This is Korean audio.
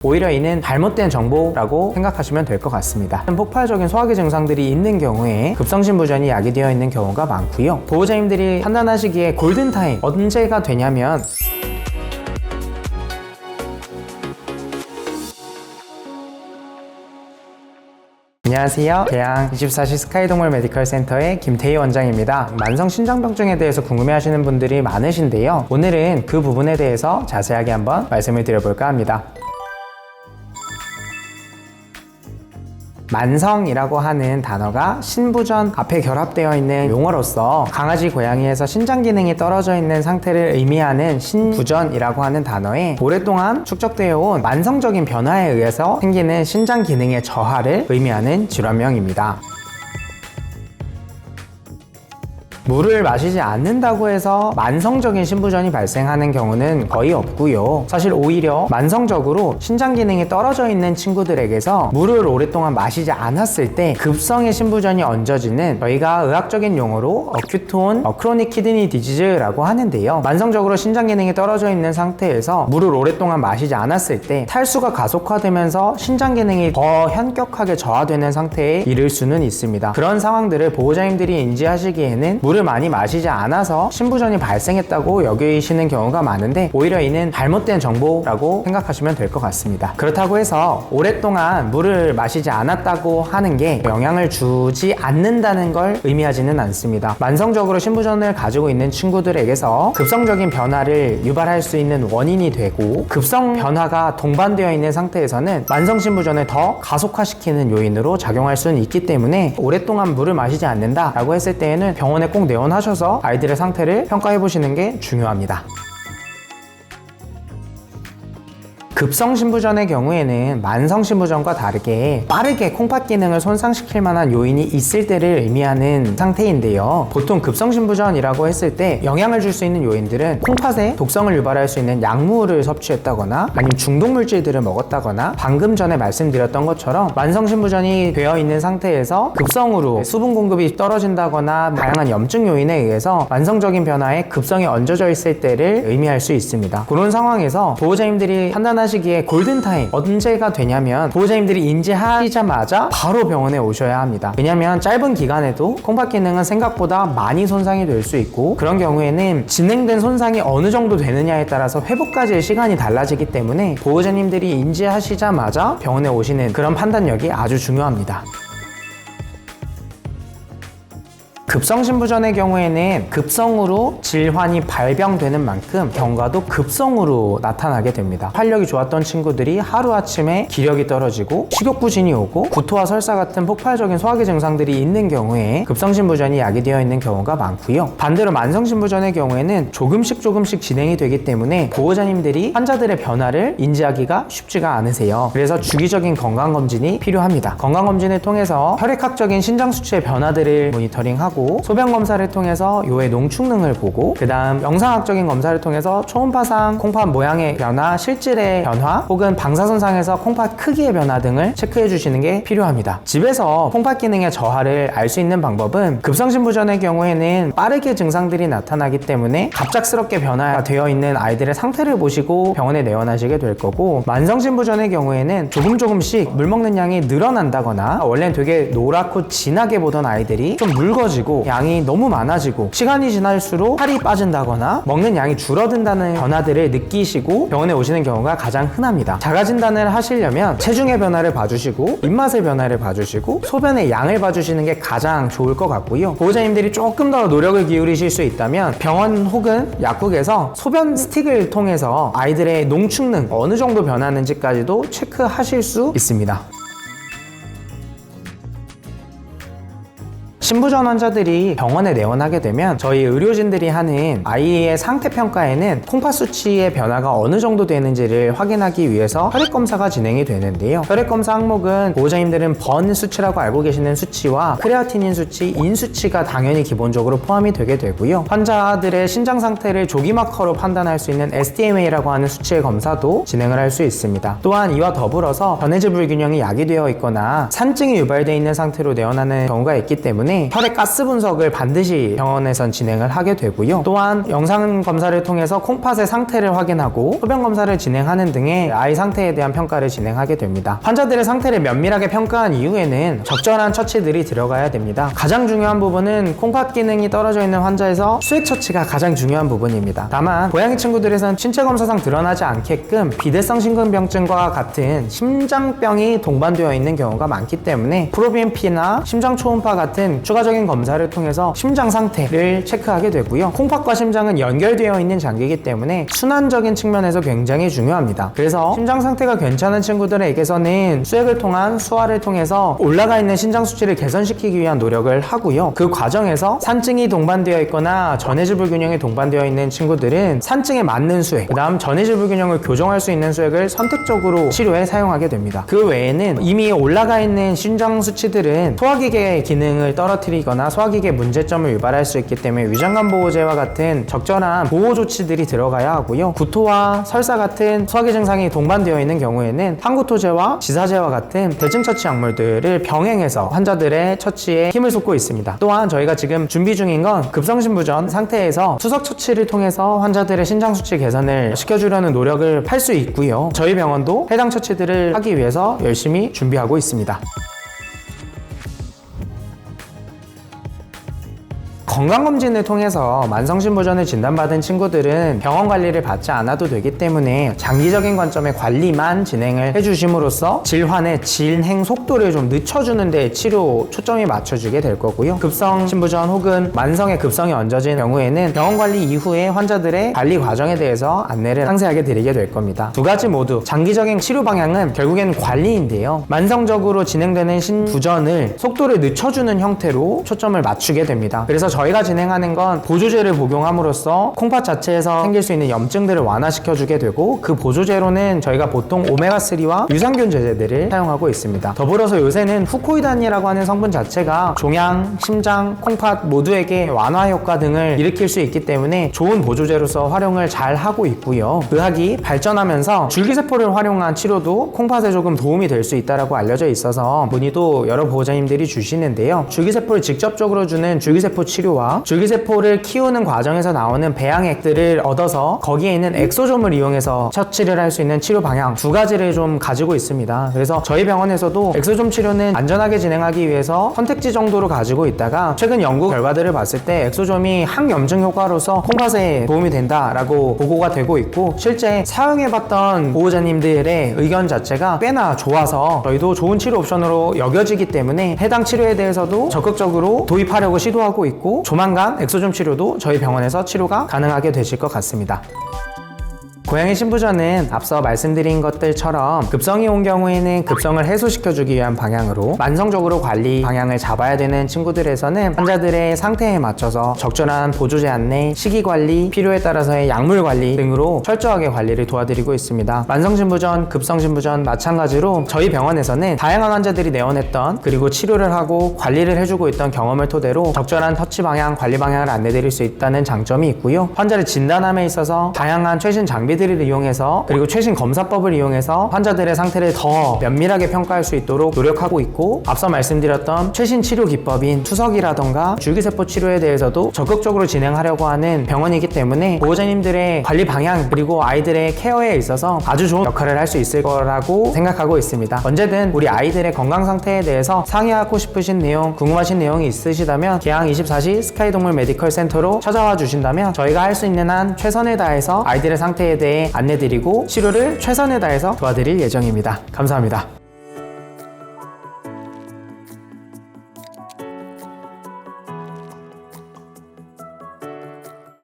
오히려 이는 잘못된 정보라고 생각하시면 될 것 같습니다. 폭발적인 소화기 증상들이 있는 경우에 급성신부전이 야기되어 있는 경우가 많고요. 보호자님들이 판단하시기에 골든타임 언제가 되냐면 안녕하세요. 계양 24시 스카이동물 메디컬 센터의 김태희 원장입니다. 만성 신장병증에 대해서 궁금해하시는 분들이 많으신데요. 오늘은 그 부분에 대해서 자세하게 한번 말씀을 드려볼까 합니다. 만성이라고 하는 단어가 신부전 앞에 결합되어 있는 용어로서 강아지, 고양이에서 신장 기능이 떨어져 있는 상태를 의미하는 신부전이라고 하는 단어에 오랫동안 축적되어 온 만성적인 변화에 의해서 생기는 신장 기능의 저하를 의미하는 질환명입니다. 물을 마시지 않는다고 해서 만성적인 신부전이 발생하는 경우는 거의 없고요. 사실 오히려 만성적으로 신장 기능이 떨어져 있는 친구들에게서 물을 오랫동안 마시지 않았을 때 급성의 신부전이 얹어지는 저희가 의학적인 용어로 어큐톤 크로닉 키드니 디지즈라고 하는데요. 만성적으로 신장 기능이 떨어져 있는 상태에서 물을 오랫동안 마시지 않았을 때 탈수가 가속화되면서 신장 기능이 더 현격하게 저하되는 상태에 이를 수는 있습니다. 그런 상황들을 보호자님들이 인지하시기에는 물을 많이 마시지 않아서 신부전이 발생했다고 여기시는 경우가 많은데 오히려 이는 잘못된 정보라고 생각하시면 될 것 같습니다. 그렇다고 해서 오랫동안 물을 마시지 않았다고 하는 게 영향을 주지 않는다는 걸 의미하지는 않습니다. 만성적으로 신부전을 가지고 있는 친구들에게서 급성적인 변화를 유발할 수 있는 원인이 되고 급성 변화가 동반되어 있는 상태에서는 만성 신부전을 더 가속화시키는 요인으로 작용할 수는 있기 때문에 오랫동안 물을 마시지 않는다라고 했을 때에는 병원에 꼭 내원하셔서 아이들의 상태를 평가해 보시는 게 중요합니다. 급성신부전의 경우에는 만성신부전과 다르게 빠르게 콩팥 기능을 손상시킬 만한 요인이 있을 때를 의미하는 상태인데요. 보통 급성신부전이라고 했을 때 영향을 줄 수 있는 요인들은 콩팥에 독성을 유발할 수 있는 약물을 섭취했다거나 아니면 중독물질들을 먹었다거나 방금 전에 말씀드렸던 것처럼 만성신부전이 되어 있는 상태에서 급성으로 수분 공급이 떨어진다거나 다양한 염증 요인에 의해서 만성적인 변화에 급성이 얹어져 있을 때를 의미할 수 있습니다. 그런 상황에서 보호자님들이 판단하시기에 골든타임 언제가 되냐면 보호자님들이 인지하시자마자 바로 병원에 오셔야 합니다. 왜냐면 짧은 기간에도 콩팥 기능은 생각보다 많이 손상이 될 수 있고 그런 경우에는 진행된 손상이 어느 정도 되느냐에 따라서 회복까지의 시간이 달라지기 때문에 보호자님들이 인지하시자마자 병원에 오시는 그런 판단력이 아주 중요합니다. 급성신부전의 경우에는 급성으로 질환이 발병되는 만큼 경과도 급성으로 나타나게 됩니다. 활력이 좋았던 친구들이 하루아침에 기력이 떨어지고 식욕부진이 오고 구토와 설사 같은 폭발적인 소화기 증상들이 있는 경우에 급성신부전이 야기되어 있는 경우가 많고요. 반대로 만성신부전의 경우에는 조금씩 진행이 되기 때문에 보호자님들이 환자들의 변화를 인지하기가 쉽지가 않으세요. 그래서 주기적인 건강검진이 필요합니다. 건강검진을 통해서 혈액학적인 신장수치의 변화들을 모니터링하고 소변 검사를 통해서 요의 농축능을 보고 그 다음 영상학적인 검사를 통해서 초음파상 콩팥 모양의 변화, 실질의 변화 혹은 방사선상에서 콩팥 크기의 변화 등을 체크해 주시는 게 필요합니다. 집에서 콩팥 기능의 저하를 알 수 있는 방법은 급성신부전의 경우에는 빠르게 증상들이 나타나기 때문에 갑작스럽게 변화가 되어 있는 아이들의 상태를 보시고 병원에 내원하시게 될 거고 만성신부전의 경우에는 조금씩 물 먹는 양이 늘어난다거나 원래는 되게 노랗고 진하게 보던 아이들이 좀 묽어지고 양이 너무 많아지고 시간이 지날수록 살이 빠진다거나 먹는 양이 줄어든다는 변화들을 느끼시고 병원에 오시는 경우가 가장 흔합니다. 자가진단을 하시려면 체중의 변화를 봐주시고 입맛의 변화를 봐주시고 소변의 양을 봐주시는 게 가장 좋을 것 같고요. 보호자님들이 조금 더 노력을 기울이실 수 있다면 병원 혹은 약국에서 소변 스틱을 통해서 아이들의 농축능 어느 정도 변하는지까지도 체크하실 수 있습니다. 신부전 환자들이 병원에 내원하게 되면 저희 의료진들이 하는 아이의 상태 평가에는 콩팥 수치의 변화가 어느 정도 되는지를 확인하기 위해서 혈액검사가 진행이 되는데요. 혈액검사 항목은 보호자님들은 번 수치라고 알고 계시는 수치와 크레아티닌 수치, 인 수치가 당연히 기본적으로 포함이 되게 되고요. 환자들의 신장 상태를 조기 마커로 판단할 수 있는 SDMA라고 하는 수치의 검사도 진행을 할 수 있습니다. 또한 이와 더불어서 전해질 불균형이 야기되어 있거나 산증이 유발되어 있는 상태로 내원하는 경우가 있기 때문에 때문에 혈액 가스 분석을 반드시 병원에선 진행을 하게 되고요. 또한 영상 검사를 통해서 콩팥의 상태를 확인하고 소변 검사를 진행하는 등의 아이 상태에 대한 평가를 진행하게 됩니다. 환자들의 상태를 면밀하게 평가한 이후에는 적절한 처치들이 들어가야 됩니다. 가장 중요한 부분은 콩팥 기능이 떨어져 있는 환자에서 수액 처치가 가장 중요한 부분입니다. 다만 고양이 친구들에선 신체 검사상 드러나지 않게끔 비대성 심근병증과 같은 심장병이 동반되어 있는 경우가 많기 때문에 프로비엠피나 심장 초음파 같은 추가적인 검사를 통해서 심장 상태를 체크하게 되고요. 콩팥과 심장은 연결되어 있는 장기이기 때문에 순환적인 측면에서 굉장히 중요합니다. 그래서 심장 상태가 괜찮은 친구들에게서는 수액을 통한 수화를 통해서 올라가 있는 신장 수치를 개선시키기 위한 노력을 하고요. 그 과정에서 산증이 동반되어 있거나 전해질 불균형이 동반되어 있는 친구들은 산증에 맞는 수액, 그 다음 전해질 불균형을 교정할 수 있는 수액을 선택적으로 치료에 사용하게 됩니다. 그 외에는 이미 올라가 있는 신장 수치들은 소화기계의 기능을 떨어뜨리거나 소화기계 문제점을 유발할 수 있기 때문에 위장관 보호제와 같은 적절한 보호 조치들이 들어가야 하고요. 구토와 설사 같은 소화기 증상이 동반되어 있는 경우에는 항구토제와 지사제와 같은 대증 처치 약물들을 병행해서 환자들의 처치에 힘을 쏟고 있습니다. 또한 저희가 지금 준비 중인 건 급성심부전 상태에서 투석 처치를 통해서 환자들의 신장 수치 개선을 시켜주려는 노력을 할 수 있고요. 저희 병원도 해당 처치들을 하기 위해서 열심히 준비하고 있습니다. 건강검진을 통해서 만성심부전을 진단받은 친구들은 병원 관리를 받지 않아도 되기 때문에 장기적인 관점의 관리만 진행을 해주심으로써 질환의 진행 속도를 좀 늦춰주는 데 치료 초점이 맞춰지게 될 거고요. 급성심부전 혹은 만성의 급성이 얹어진 경우에는 병원 관리 이후에 환자들의 관리 과정에 대해서 안내를 상세하게 드리게 될 겁니다. 두 가지 모두 장기적인 치료 방향은 결국엔 관리인데요. 만성적으로 진행되는 심부전을 속도를 늦춰주는 형태로 초점을 맞추게 됩니다. 그래서 저희가 진행하는 건 보조제를 복용함으로써 콩팥 자체에서 생길 수 있는 염증들을 완화시켜주게 되고, 그 보조제로는 저희가 보통 오메가3와 유산균 제제들을 사용하고 있습니다. 더불어서 요새는 후코이단이라고 하는 성분 자체가 종양, 심장, 콩팥 모두에게 완화 효과 등을 일으킬 수 있기 때문에 좋은 보조제로서 활용을 잘 하고 있고요. 의학이 발전하면서 줄기세포를 활용한 치료도 콩팥에 조금 도움이 될 수 있다고 알려져 있어서 문의도 여러 보호자님들이 주시는데요. 줄기세포를 직접적으로 주는 줄기세포 치료와 줄기세포를 키우는 과정에서 나오는 배양액들을 얻어서 거기에 있는 엑소좀을 이용해서 처치를 할 수 있는 치료 방향 두 가지를 좀 가지고 있습니다. 그래서 저희 병원에서도 엑소좀 치료는 안전하게 진행하기 위해서 선택지 정도로 가지고 있다가 최근 연구 결과들을 봤을 때 엑소좀이 항염증 효과로서 콩팥에 도움이 된다라고 보고가 되고 있고, 실제 사용해봤던 보호자님들의 의견 자체가 꽤나 좋아서 저희도 좋은 치료 옵션으로 여겨지기 때문에 해당 치료에 대해서도 적극적으로 도입하려고 시도하고 있고, 조만간 엑소좀 치료도 저희 병원에서 치료가 가능하게 되실 것 같습니다. 고양이 심부전은 앞서 말씀드린 것들처럼 급성이 온 경우에는 급성을 해소시켜주기 위한 방향으로 만성적으로 관리 방향을 잡아야 되는 친구들에서는 환자들의 상태에 맞춰서 적절한 보조제 안내, 식이관리, 필요에 따라서의 약물 관리 등으로 철저하게 관리를 도와드리고 있습니다. 만성심부전, 급성심부전 마찬가지로 저희 병원에서는 다양한 환자들이 내원했던, 그리고 치료를 하고 관리를 해주고 있던 경험을 토대로 적절한 터치 방향, 관리 방향을 안내드릴 수 있다는 장점이 있고요. 환자를 진단함에 있어서 다양한 최신 장비들을 이용해서, 그리고 최신 검사법을 이용해서 환자들의 상태를 더 면밀하게 평가할 수 있도록 노력하고 있고, 앞서 말씀드렸던 최신 치료 기법인 투석이라던가 줄기세포 치료에 대해서도 적극적으로 진행하려고 하는 병원이기 때문에 보호자님들의 관리 방향 그리고 아이들의 케어에 있어서 아주 좋은 역할을 할 수 있을 거라고 생각하고 있습니다. 언제든 우리 아이들의 건강 상태에 대해서 상의하고 싶으신 내용, 궁금하신 내용이 있으시다면 계양 24시 스카이동물 메디컬 센터로 찾아와 주신다면 저희가 할 수 있는 한 최선을 다해서 아이들의 상태에 대해 안내드리고 치료를 최선을 다해서 도와드릴 예정입니다. 감사합니다.